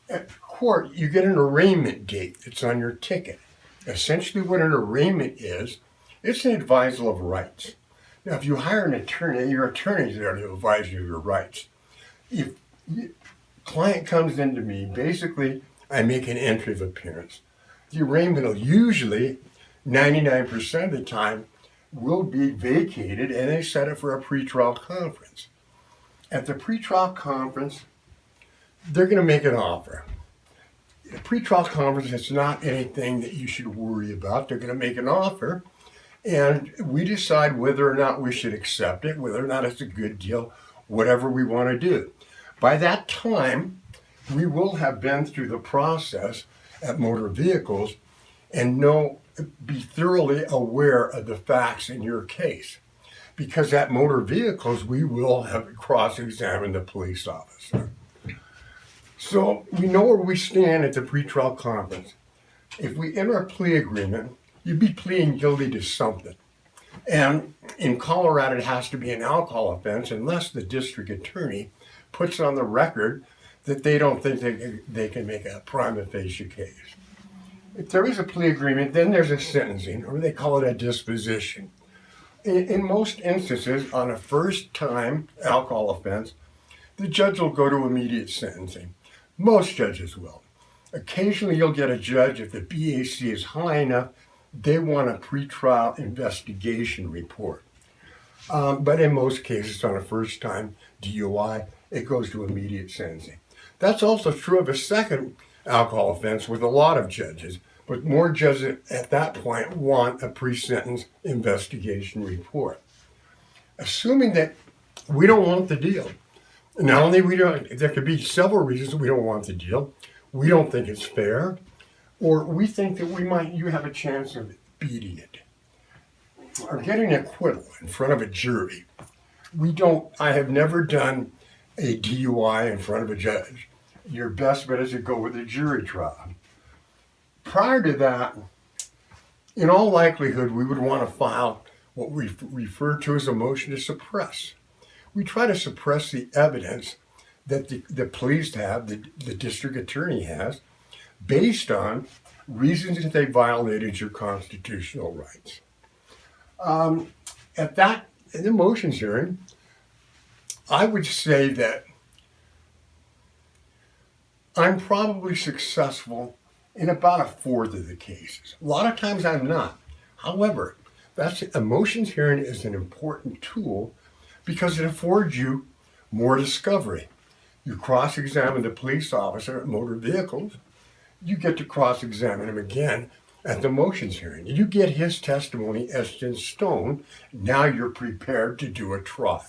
At court, you get an arraignment date that's on your ticket. Essentially what an arraignment is, it's an advisal of rights. Now, if you hire an attorney, your attorney's there to advise you of your rights. If client comes into me, basically, I make an entry of appearance. The arraignment will usually, 99% of the time, will be vacated, and they set it for a pretrial conference. At the pretrial conference, they're going to make an offer. A pretrial conference is not anything that you should worry about. They're going to make an offer, and we decide whether or not we should accept it, whether or not it's a good deal, whatever we want to do. By that time, we will have been through the process at motor vehicles and be thoroughly aware of the facts in your case. Because at motor vehicles, we will have cross-examined the police officer. So we know where we stand at the pretrial conference. If we enter a plea agreement, you'd be pleading guilty to something. And in Colorado, it has to be an alcohol offense unless the district attorney puts on the record that they don't think they can make a prima facie case. If there is a plea agreement, then there's a sentencing, or they call it a disposition. In most instances, on a first-time alcohol offense, the judge will go to immediate sentencing. Most judges will. Occasionally, you'll get a judge, if the BAC is high enough, they want a pretrial investigation report. But in most cases, on a first-time DUI, it goes to immediate sentencing. That's also true of a second alcohol offense with a lot of judges, but more judges at that point want a pre-sentence investigation report. Assuming that we don't want the deal. Not only there could be several reasons we don't want the deal. We don't think it's fair, or we think that you have a chance of beating it, or getting an acquittal in front of a jury. I have never done a DUI in front of a judge. Your best bet is to go with a jury trial. Prior to that, in all likelihood, we would want to file what we refer to as a motion to suppress. We try to suppress the evidence that the police have, the district attorney has, based on reasons that they violated your constitutional rights. In the motions hearing, I would say that I'm probably successful in about a fourth of the cases. A lot of times I'm not. However, a motions hearing is an important tool because it affords you more discovery. You cross-examine the police officer at motor vehicles. You get to cross-examine him again at the motions hearing. You get his testimony etched in stone. Now you're prepared to do a trial.